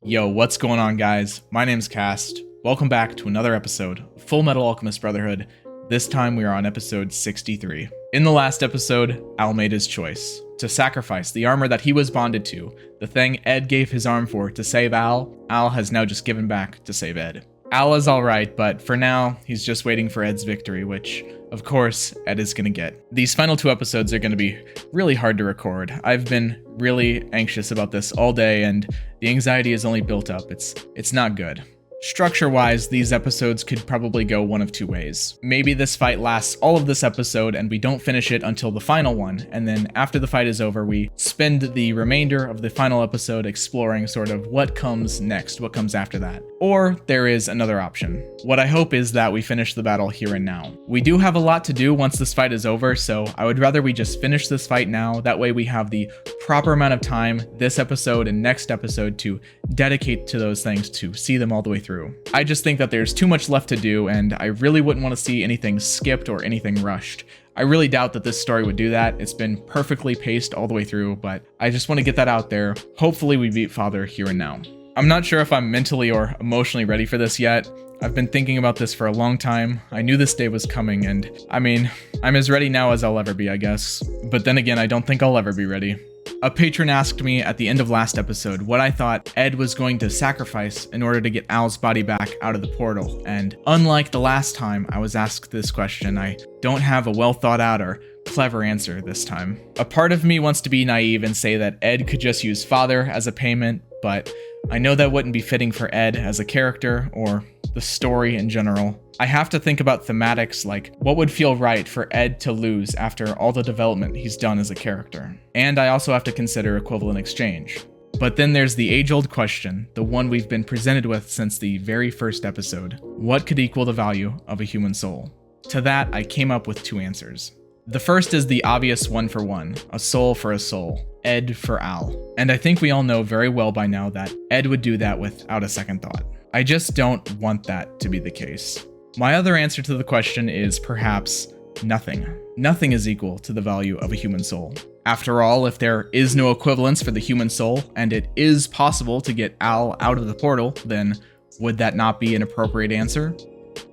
Yo, what's going on, guys? My name's Cast. Welcome back to another episode of Fullmetal Alchemist Brotherhood. This time we are on episode 63. In the last episode, Al made his choice to sacrifice the armor that he was bonded to, the thing Ed gave his arm for to save Al. Al has now just given back to save Ed. Al is alright, but for now, he's just waiting for Ed's victory, which, of course, Ed is gonna get. These final two episodes are gonna be really hard to record. I've been really anxious about this all day, and the anxiety has only built up. It's not good. Structure-wise, these episodes could probably go one of two ways. Maybe this fight lasts all of this episode and we don't finish it until the final one, and then after the fight is over, we spend the remainder of the final episode exploring sort of what comes next, what comes after that. Or there is another option. What I hope is that we finish the battle here and now. We do have a lot to do once this fight is over, so I would rather we just finish this fight now. That way we have the proper amount of time this episode and next episode to dedicate to those things, to see them all the way through. I just think that there's too much left to do, and I really wouldn't want to see anything skipped or anything rushed. I really doubt that this story would do that. It's been perfectly paced all the way through, but I just want to get that out there. Hopefully we beat Father here and now. I'm not sure if I'm mentally or emotionally ready for this yet. I've been thinking about this for a long time. I knew this day was coming, and I mean, I'm as ready now as I'll ever be, I guess. But then again, I don't think I'll ever be ready. A patron asked me at the end of last episode what I thought Ed was going to sacrifice in order to get Al's body back out of the portal, and unlike the last time I was asked this question, I don't have a well thought out or clever answer this time. A part of me wants to be naive and say that Ed could just use Father as a payment, but I know that wouldn't be fitting for Ed as a character or the story in general. I have to think about thematics like what would feel right for Ed to lose after all the development he's done as a character. And I also have to consider equivalent exchange. But then there's the age-old question, the one we've been presented with since the very first episode. What could equal the value of a human soul? To that, I came up with two answers. The first is the obvious one for one, a soul for a soul, Ed for Al. And I think we all know very well by now that Ed would do that without a second thought. I just don't want that to be the case. My other answer to the question is perhaps nothing. Nothing is equal to the value of a human soul. After all, if there is no equivalence for the human soul, and it is possible to get Al out of the portal, then would that not be an appropriate answer?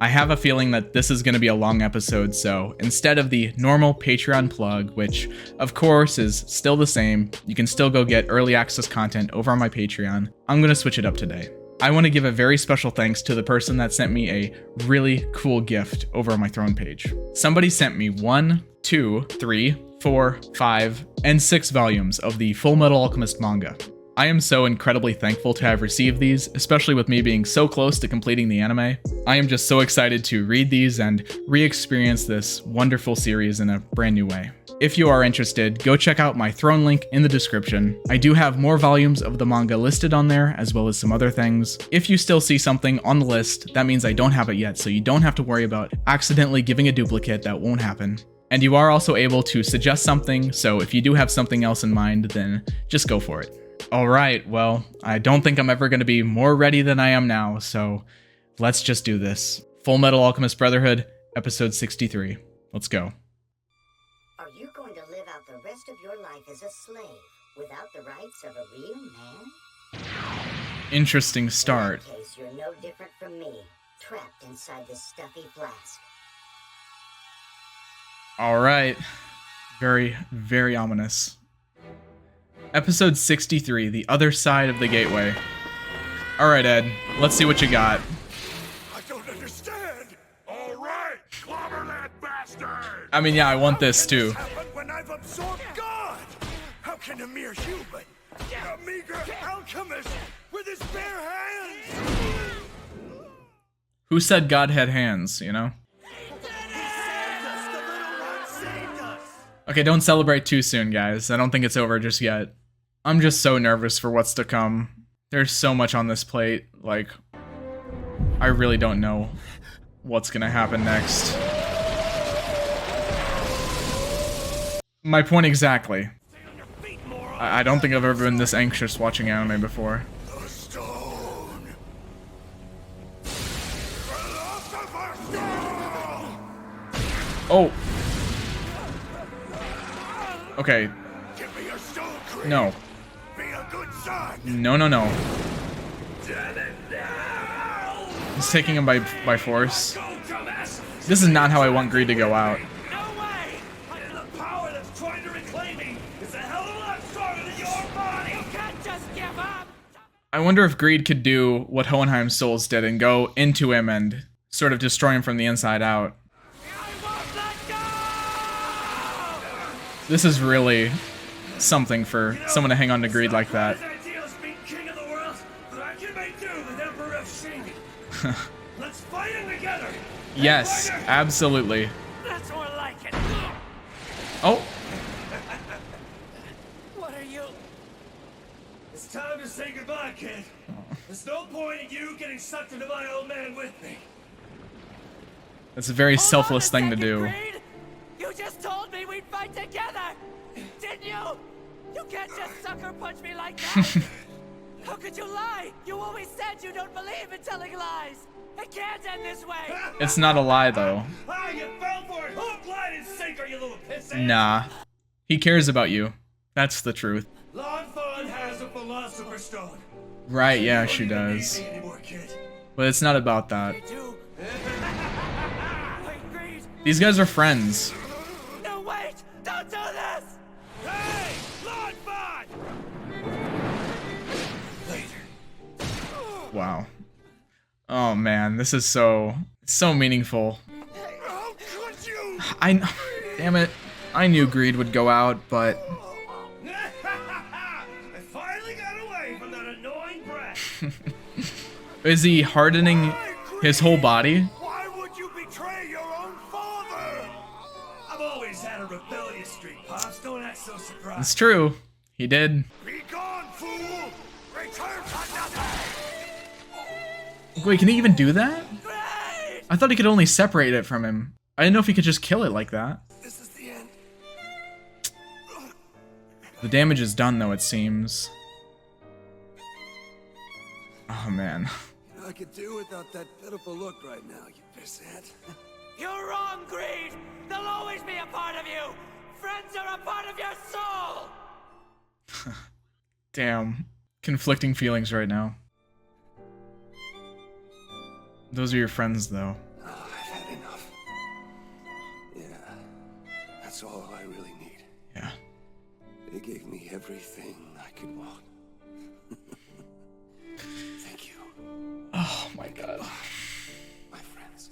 I have a feeling that this is going to be a long episode, so instead of the normal Patreon plug, which of course is still the same, you can still go get early access content over on my Patreon, I'm going to switch it up today. I want to give a very special thanks to the person that sent me a really cool gift over on my Throne page. Somebody sent me 1, 2, 3, 4, 5, and 6 volumes of the Fullmetal Alchemist manga. I am so incredibly thankful to have received these, especially with me being so close to completing the anime. I am just so excited to read these and re-experience this wonderful series in a brand new way. If you are interested, go check out my Throne link in the description. I do have more volumes of the manga listed on there, as well as some other things. If you still see something on the list, that means I don't have it yet, so you don't have to worry about accidentally giving a duplicate. That won't happen. And you are also able to suggest something, so if you do have something else in mind, then just go for it. Alright, well, I don't think I'm ever going to be more ready than I am now, so let's just do this. Fullmetal Alchemist Brotherhood, episode 63. Let's go. Are you going to live out the rest of your life as a slave without the rights of a real man? Interesting start. In that case, you're no different from me, trapped inside this stuffy flask. Alright. Very, very ominous. Episode 63, The Other Side of the Gateway. Alright, Ed, let's see what you got. I don't understand. All right, clobber that bastard. I mean, yeah, I want this too. When I've absorbed God, how can a mere human, a meager alchemist, with his bare hands? Who said God had hands, you know? Okay, don't celebrate too soon, guys. I don't think it's over just yet. I'm just so nervous for what's to come. There's so much on this plate, like, I really don't know what's gonna happen next. My point exactly. I don't think I've ever been this anxious watching anime before. The stone. Philosopher's stone. Oh! Okay. Give me your stone, Creed. No. Be a good son. No, no, no. He's taking him by force. This is not how I want Greed to go out. No way! The power that's trying to reclaim me is a hell of a lot stronger than your body! You can't just give up! I wonder if Greed could do what Hohenheim's souls did and go into him and sort of destroy him from the inside out. I won't let go! This is really something for someone to hang on to Greed like that. King of the world, but I can make do with Emperor of Shing. Let's fight him together! Yes, absolutely. That's more like it! Oh, What are you? It's time to say goodbye, kid. There's no point in you getting sucked into my old man with me. that's a very selfless thing to do. Creed. You just told me we'd fight together! Didn't you? You can't just sucker punch me like that! How could you lie? You always said you don't believe in telling lies! It can't end this way! It's not a lie, though. Ah, you fell for it! Hook, line, and sinker, you little pissant! Nah. He cares about you. That's the truth. Long Fawn has a philosopher's stone. Right, yeah, You she don't need does. me anymore, kid. But it's not about that. Wait, Greed! These guys are friends. No, wait! Don't do this! Hey! Long Fawn! Later. Wow. Oh man, this is so meaningful. How could you? Damn it. I knew Greed would go out, but I finally got away from that annoying brat. is he hardening his whole body? Why would you betray your own father? I've always had a rebellious streak, Pops. Don't act so surprised. It's true. He did. Be gone, fool! Return for nothing! Wait, can he even do that? Great! I thought he could only separate it from him. I didn't know if he could just kill it like that. This is the end. The damage is done, though, it seems. Oh, man. I could do without that pitiful look right now, you pissant. You're wrong, Greed! They'll always be a part of you! Friends are a part of your soul! Damn. Conflicting feelings right now. Those are your friends, though. Oh, I've had enough. Yeah, that's all I really need. Yeah. They gave me everything I could want. Thank you, Oh, my God. my friends.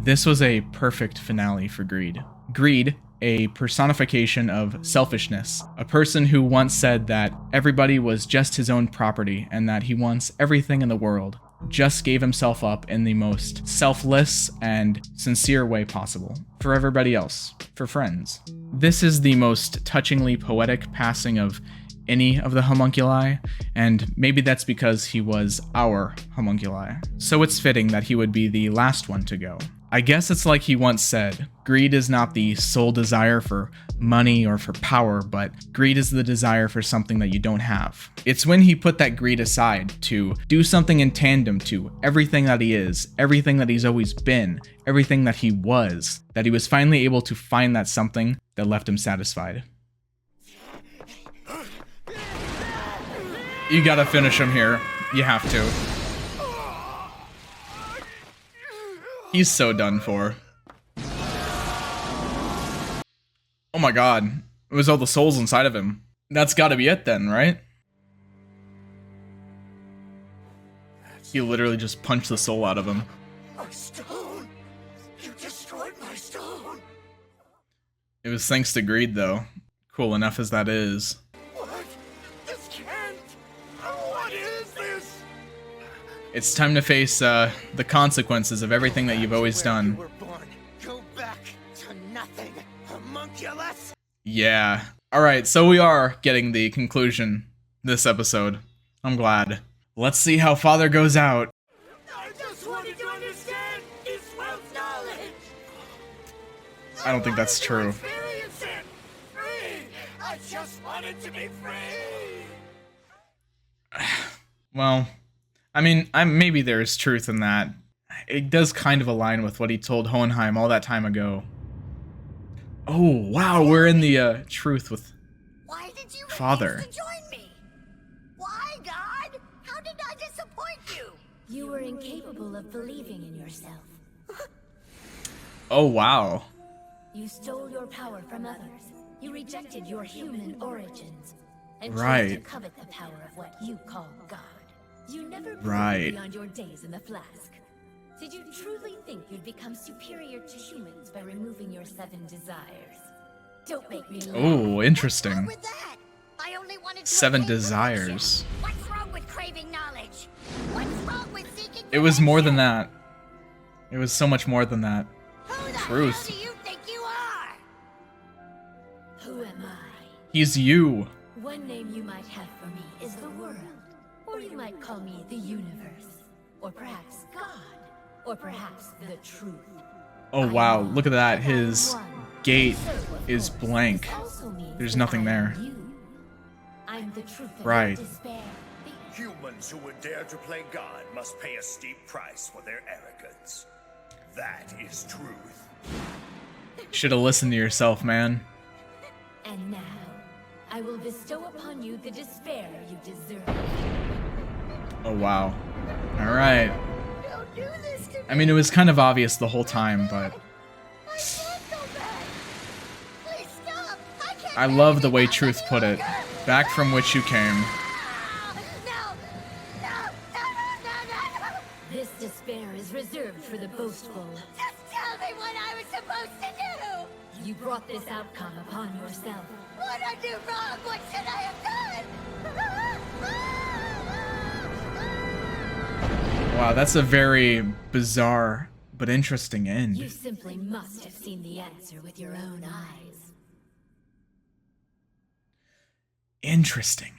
This was a perfect finale for Greed. Greed, a personification of selfishness. A person who once said that everybody was just his own property and that he wants everything in the world, just gave himself up in the most selfless and sincere way possible. For everybody else. For friends. This is the most touchingly poetic passing of any of the homunculi, and maybe that's because he was our homunculi. So it's fitting that he would be the last one to go. I guess it's like he once said, greed is not the sole desire for money or for power, but greed is the desire for something that you don't have. It's when he put that greed aside to do something in tandem to everything that he is, everything that he's always been, everything that he was, that he was finally able to find that something that left him satisfied. You gotta finish him here. You have to. He's so done for. Oh my god. It was all the souls inside of him. That's gotta be it then, right? He literally just punched the soul out of him. My stone! You destroyed my stone! It was thanks to greed, though. Cool enough as that is. What? This can't! What is this? It's time to face the consequences of everything that you've always Where you done. were born. Go back to nothing, homunculus! Yeah. Alright, so we are getting the conclusion this episode. I'm glad. Let's see how Father goes out. I just wanted to understand this world's knowledge! I don't think that's true. Experience it! Free! I just wanted to be free! Well, I mean, maybe there's truth in that. It does kind of align with what he told Hohenheim all that time ago. Oh, wow, we're in the truth with Why did you Father. refuse to join me? Why, God? How did I disappoint you? You were incapable of believing in yourself. Oh, wow. You stole your power from others. You rejected your human origins. And chose to Right. covet the power of what you call God. You never grew Right. beyond your days in the flask. Did you truly think you'd become superior to humans by removing your 7 desires? Don't make me laugh. Oh, What's interesting. wrong with that? I only wanted to 7 attain desires. perfection. What's wrong with craving knowledge? What's wrong with seeking It was more than perfection? that. It was so much more than that. Who the Truth. hell do you think you are? Who am I? He's you. One name you might have for me is the world. Or you might call me the universe. Or perhaps God. Or perhaps the truth. Oh, wow. Look at that. His gate is blank. There's nothing there. I'm the truth of Right. your despair. Humans who would dare to play God must pay a steep price for their arrogance. That is truth. Should have listened to yourself, man. And now, I will bestow upon you the despair you deserve. Oh, wow. Alright. Don't do this to me. I mean, it was kind of obvious the whole time, but I can't go back. Please stop. I can't. I bear love the any way more Truth any put it. longer. Back from which you came. No. No. No. No. This despair is reserved for the boastful. Just tell me what I was supposed to do. You brought this outcome upon yourself. What'd I do wrong? What should I have done? Wow, that's a very bizarre but interesting You end. simply must have seen the answer with your own eyes. Interesting.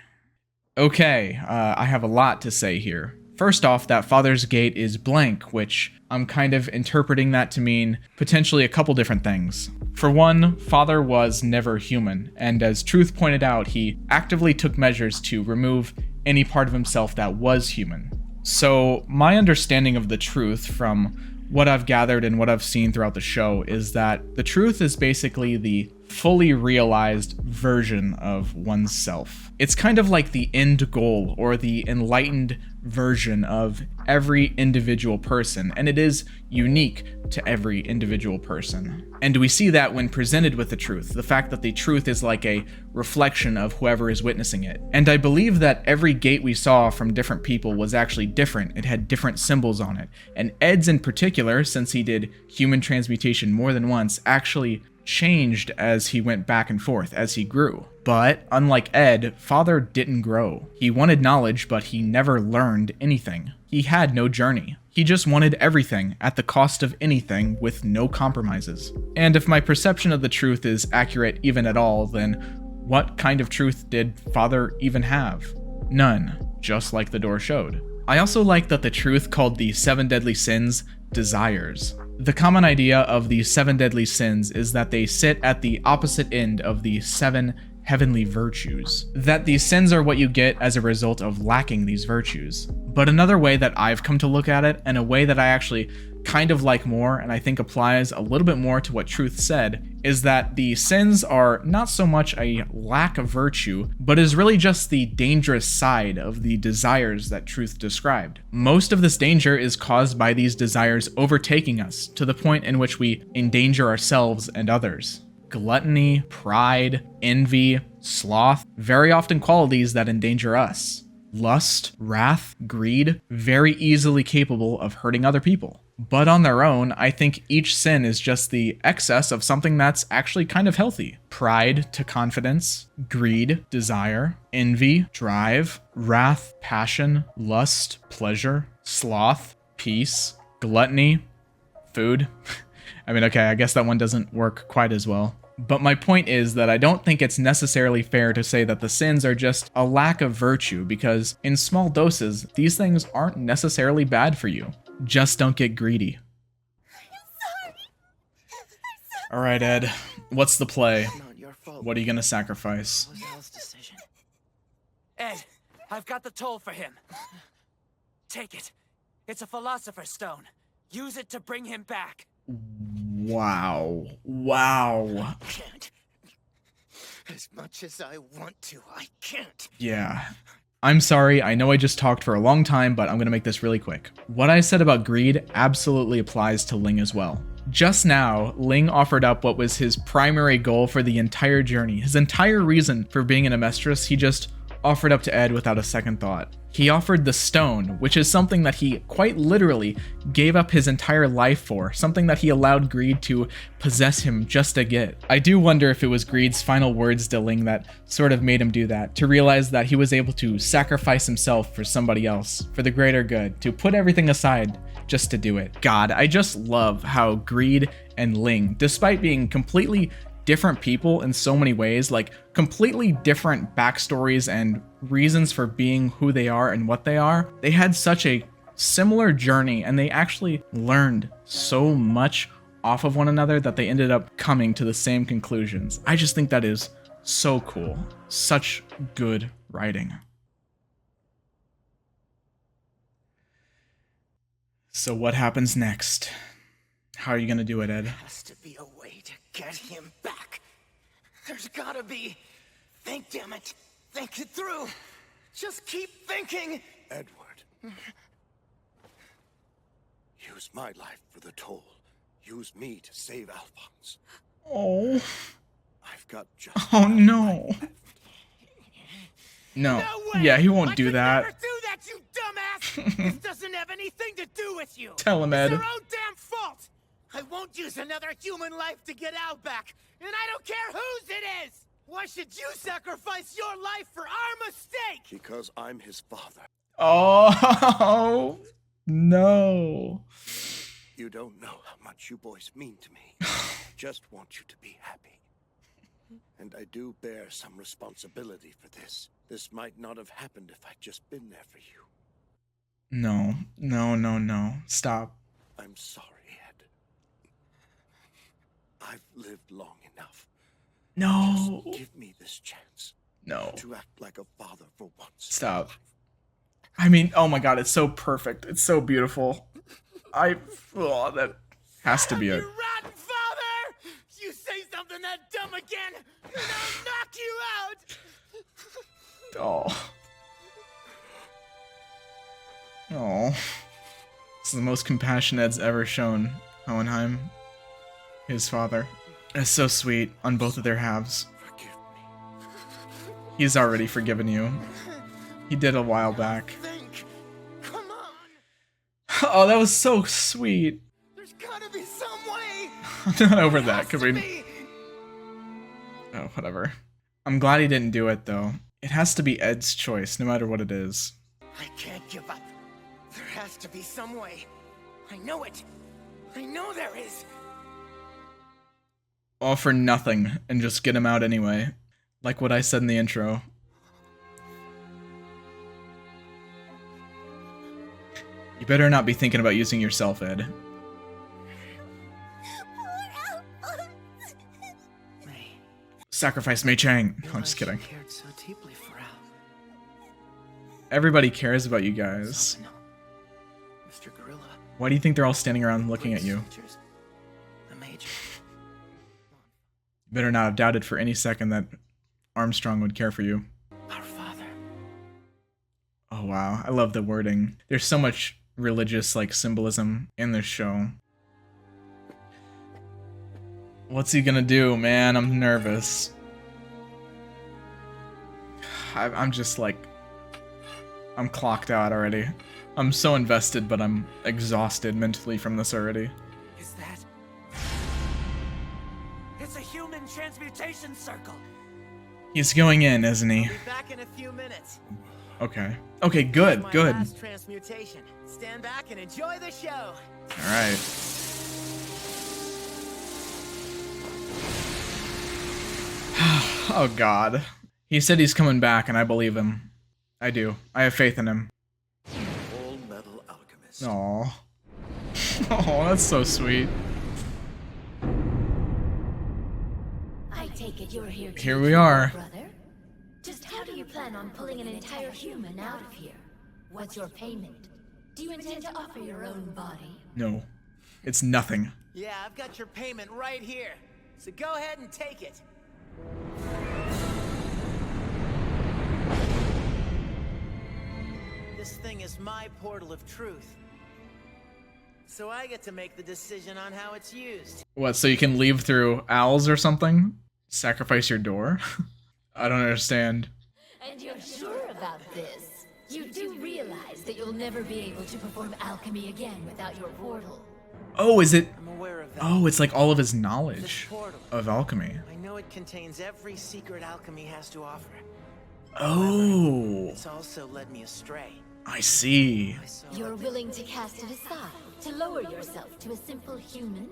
Okay, I have a lot to say here. First off, that Father's Gate is blank, which I'm kind of interpreting that to mean potentially a couple different things. For one, Father was never human, and as Truth pointed out, he actively took measures to remove any part of himself that was human. So, my understanding of the Truth from what I've gathered and what I've seen throughout the show is that the Truth is basically the fully realized version of oneself. It's kind of like the end goal or the enlightened version of every individual person, and it is unique to every individual person. And we see that when presented with the truth, the fact that the truth is like a reflection of whoever is witnessing it. And I believe that every gate we saw from different people was actually different. It had different symbols on it. And Ed's in particular, since he did human transmutation more than once, actually changed as he went back and forth, as he grew. But, unlike Ed, Father didn't grow. He wanted knowledge, but he never learned anything. He had no journey. He just wanted everything, at the cost of anything, with no compromises. And if my perception of the truth is accurate even at all, then what kind of truth did Father even have? None, just like the door showed. I also like that the truth called the 7 deadly sins desires. The common idea of the 7 deadly sins is that they sit at the opposite end of the 7 heavenly virtues. That these sins are what you get as a result of lacking these virtues. But another way that I've come to look at it, and a way that I actually kind of like more, and I think applies a little bit more to what Truth said, is that the sins are not so much a lack of virtue, but is really just the dangerous side of the desires that Truth described. Most of this danger is caused by these desires overtaking us to the point in which we endanger ourselves and others. Gluttony, pride, envy, sloth, very often qualities that endanger us. Lust, wrath, greed, very easily capable of hurting other people. But on their own, I think each sin is just the excess of something that's actually kind of healthy. Pride to confidence, greed, desire, envy, drive, wrath, passion, lust, pleasure, sloth, peace, gluttony, food. I mean, okay, I guess that one doesn't work quite as well. But my point is that I don't think it's necessarily fair to say that the sins are just a lack of virtue, because in small doses, these things aren't necessarily bad for you. Just don't get greedy. Alright, Ed, what's the play? Not your fault. What are you gonna sacrifice? It was Al's decision. Ed, I've got the toll for him. Take it. It's a philosopher's stone. Use it to bring him back. Wow. Wow. Can't. As much as I want to, I can't. Yeah. I'm sorry, I know I just talked for a long time, but I'm gonna make this really quick. What I said about greed absolutely applies to Ling as well. Just now, Ling offered up what was his primary goal for the entire journey. His entire reason for being an Amestris, he just offered up to Ed without a second thought. He offered the stone, which is something that he quite literally gave up his entire life for, something that he allowed greed to possess him just to get. I do wonder if it was greed's final words to Ling that sort of made him do that, to realize that he was able to sacrifice himself for somebody else, for the greater good, to put everything aside just to do it. God, I just love how Greed and Ling, despite being completely different people in so many ways, like completely different backstories and reasons for being who they are and what they are, they had such a similar journey and they actually learned so much off of one another that they ended up coming to the same conclusions. I just think that is so cool. Such good writing. So what happens next? How are you gonna do it, Ed? There has to be a way to get him back. There's gotta be. Think, damn it. Think it through. Just keep thinking. Edward. Use my life for the toll. Use me to save Alphonse. Oh. I've got just Oh no. No. No way! Yeah, he won't I do could that. Never do that, you dumbass! This doesn't have anything to do with you. Tell him, Ed. It's their own damn fault. I won't use another human life to get Al back, and I don't care whose it is. Why should you sacrifice your life for our mistake? Because I'm his father. Oh no. You don't know how much you boys mean to me. Just want you to be happy. And I do bear some responsibility for this. This might not have happened if I'd just been there for you. No. No, no, no. Stop. I'm sorry, Ed. I've lived long enough. No. Just give me this chance No. to act like a father for once. Stop. I mean, oh my god, it's so perfect. It's so beautiful. Oh, that has to be You it. rotten father! You say something that dumb again, and I'll knock you out! Oh. Oh. This is the most compassion Ed's ever shown Hohenheim, his father. It's so sweet on both of their halves. Forgive me. He's already forgiven you. He did a while back. Think. Come on! Oh, that was so sweet. There's gotta be some way! I'm not over that. Has Could to we? be. Oh, whatever. I'm glad he didn't do it though. It has to be Ed's choice, no matter what it is. I can't give up. There has to be some way. I know it. I know there is. All for nothing, and just get him out anyway. Like what I said in the intro. You better not be thinking about using yourself, Ed. May. Sacrifice Mei Chang. No, I'm just kidding. Cared so deeply for Al. Everybody cares about you guys. No. Mr. Gorilla. Why do you think they're all standing around looking at you? Soldiers, the Major. You better not have doubted for any second that Armstrong would care for you. Our father. Oh wow, I love the wording. There's so much religious like symbolism in this show. What's he gonna do, man? I'm nervous. I'm just like, I'm clocked out already. I'm so invested, but I'm exhausted mentally from this already. Is that? It's a human transmutation circle. He's going in, isn't he? Be back in a few minutes. Okay. Okay, good, My good. last transmutation. Stand back and enjoy the show. Alright. Oh god. He said he's coming back and I believe him. I do. I have faith in him. Fullmetal Alchemist. Aww. Oh, that's so sweet. I take it you're here to Here we kill are. your brother? Just how do you plan on pulling an entire human out of here? What's your payment? Do you intend to offer your own body? No. It's nothing. Yeah, I've got your payment right here. So go ahead and take it. This thing is my portal of truth. So I get to make the decision on how it's used. What, so you can leave through owls or something? Sacrifice your door? I don't understand. And you're sure about this? You do realize that you'll never be able to perform alchemy again without your portal. Oh, is it? I'm aware of that. Oh, it's like all of his This knowledge portal. of alchemy. I know it contains every secret alchemy has to offer. Oh, It's also led me astray. I see. You're willing to cast it aside, to lower yourself to a simple human?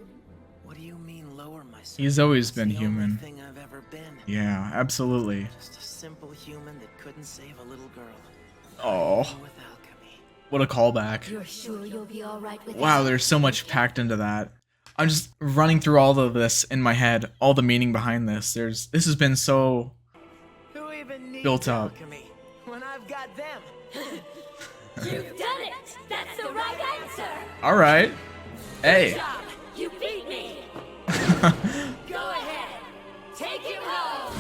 What do you mean lower myself? He's always It's been the human. only thing I've ever been. Yeah, absolutely. Just a simple human that couldn't save a little girl. Oh, With alchemy. what a callback. You're sure you'll be alright with Wow, that? there's so much packed into that. I'm just running through all of this in my head, all the meaning behind this. This has been so Who even needs built up. alchemy when I've got them? You've done it! That's the right answer! All right. Hey. Job! You beat me! Go ahead! Take him home!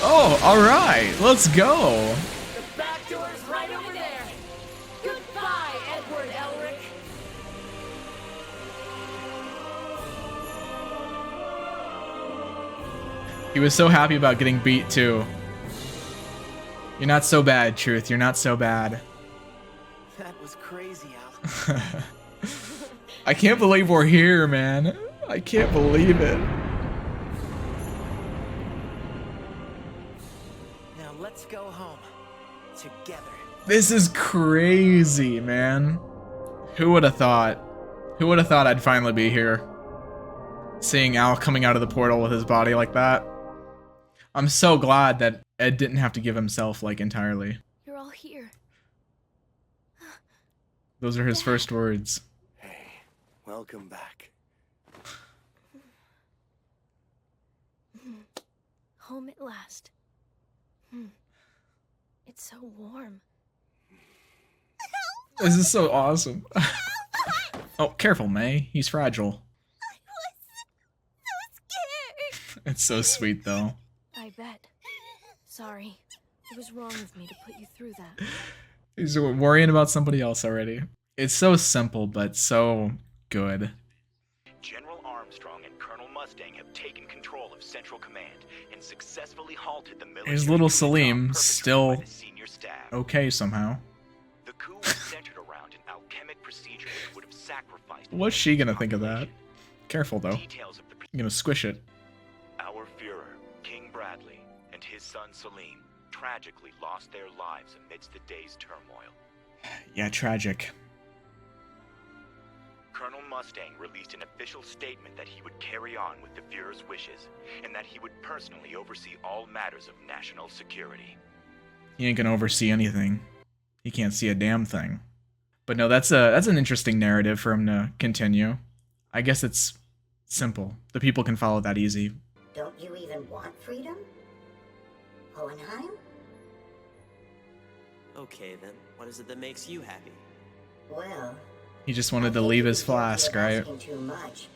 Oh, all right. Let's go. The back door's right over there. Goodbye, Edward Elric! He was so happy about getting beat too. You're not so bad, Truth. You're not so bad. That was crazy, Al. I can't believe we're here, man. I can't believe it. Now let's go home. Together. This is crazy, man. Who would have thought? Who would have thought I'd finally be here? Seeing Al coming out of the portal with his body like that. I'm so glad that Ed didn't have to give himself, like, entirely. You're all here. Those are his first words. Hey, welcome back. Home at last. It's so warm. This is so awesome. Oh, careful, May. He's fragile. It's so sweet, though. I bet. Sorry. It was wrong of me to put you through that. He's worrying about somebody else already. It's so simple, but so good. General Armstrong and Colonel Mustang have taken control of Central Command and successfully halted the military. His little coup Salim, perpetrated still by the senior staff. okay somehow. The coup was centered around an alchemic procedure which would have sacrificed. What's she gonna think of that? Careful, though. Details of the I'm gonna squish it. Our Führer, King Bradley, and his son Salim tragically lost their lives amidst the day's turmoil. Yeah, tragic. Colonel Mustang released an official statement that he would carry on with the Führer's wishes, and that he would personally oversee all matters of national security. He ain't gonna oversee anything. He can't see a damn thing. But no, that's an interesting narrative for him to continue. I guess it's simple. The people can follow that easy. Don't you even want freedom? Hohenheim? Okay then, what is it that makes you happy? Well, He just wanted to leave his flask, right? asking too much,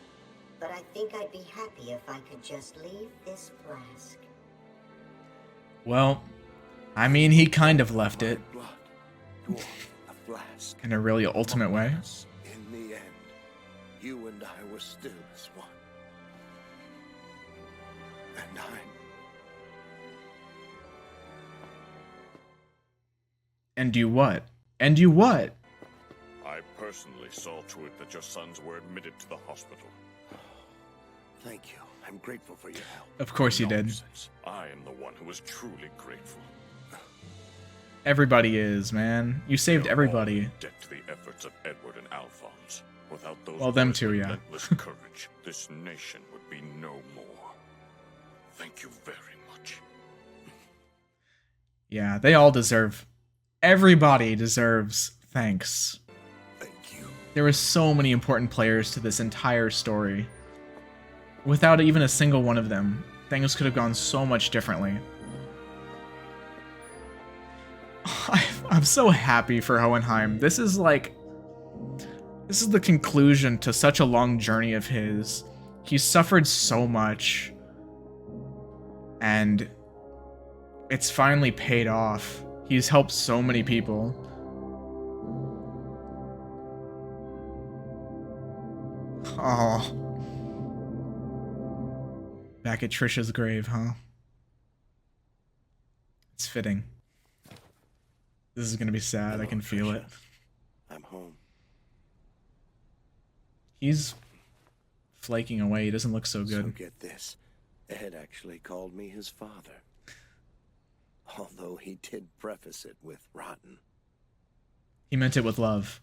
but I think I'd be happy if I could just leave this flask. Well, I mean, he kind of left it My blood, dwarf the flask. in a really ultimate way. In the end, you and I were still as one. And And you what? And you what? I personally saw to it that your sons were admitted to the hospital. thank you. I'm grateful for your help. Of course you did. Nonsense. I am the one who is truly grateful. Everybody is, man. You saved We are all everybody. in debt to the efforts of Edward and Alphonse. Without those Well, them boys' too, yeah. relentless courage, this nation would be no more. Thank you very much. Yeah, they all deserve. Everybody deserves thanks. Thank you. There were so many important players to this entire story. Without even a single one of them, things could have gone so much differently. I'm so happy for Hohenheim. This is the conclusion to such a long journey of his. He's suffered so much, and it's finally paid off. He's helped so many people. Oh. Back at Trisha's grave, huh? It's fitting. This is gonna be sad. Hello, I can feel Trisha. it. I'm home. He's flaking away. He doesn't look so So good. get this. Ed actually called me his father. Although he did preface it with rotten. He meant it with love.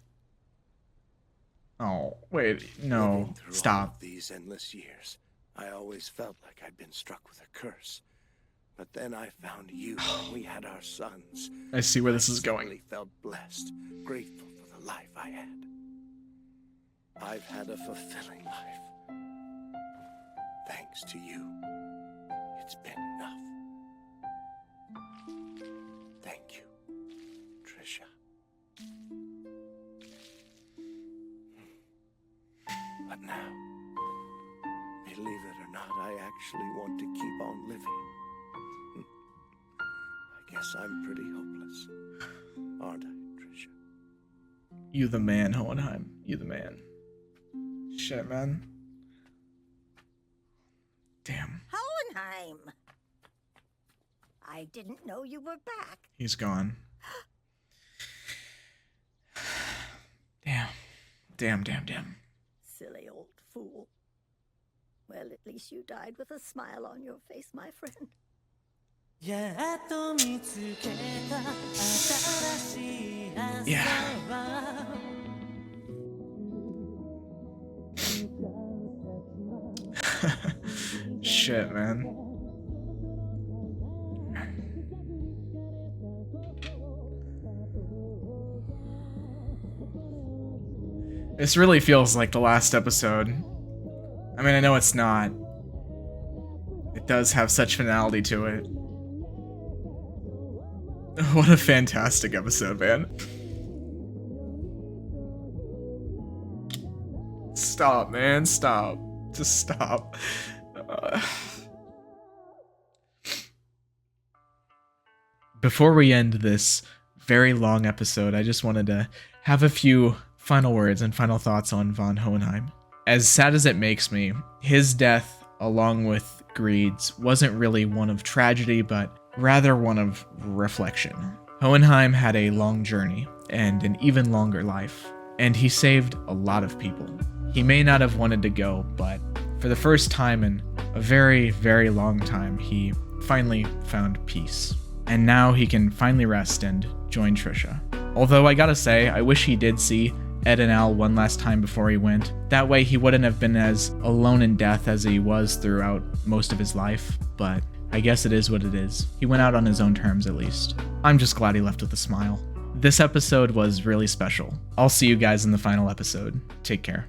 Oh, wait. Living No. through all Stop. of these endless years, I always felt like I'd been struck with a curse. But then I found you, and we had our sons. I see where this is I going. suddenly felt blessed, grateful for the life I had. I've had a fulfilling life. Thanks to you. It's been enough. Thank you, Trisha. But now, believe it or not, I actually want to keep on living. I guess I'm pretty hopeless, aren't I, Trisha? You the man, Hohenheim. You the man. Shit, man. Damn. Hohenheim! I didn't know you were back. He's gone. Damn. Damn. Silly old fool. Well, at least you died with a smile on your face, my friend. やっと見つけた新しい朝 Yeah. は Shit, man. This really feels like the last episode. I mean, I know it's not. It does have such finality to it. What a fantastic episode, man. Stop, man. Stop. Just stop. Before we end this very long episode, I just wanted to have a few final words and final thoughts on von Hohenheim. As sad as it makes me, his death, along with Greed's, wasn't really one of tragedy, but rather one of reflection. Hohenheim had a long journey and an even longer life, and he saved a lot of people. He may not have wanted to go, but for the first time in a very, very long time, he finally found peace. And now he can finally rest and join Trisha. Although I gotta say, I wish he did see Ed and Al one last time before he went. That way he wouldn't have been as alone in death as he was throughout most of his life, but I guess it is what it is. He went out on his own terms at least. I'm just glad he left with a smile. This episode was really special. I'll see you guys in the final episode. Take care.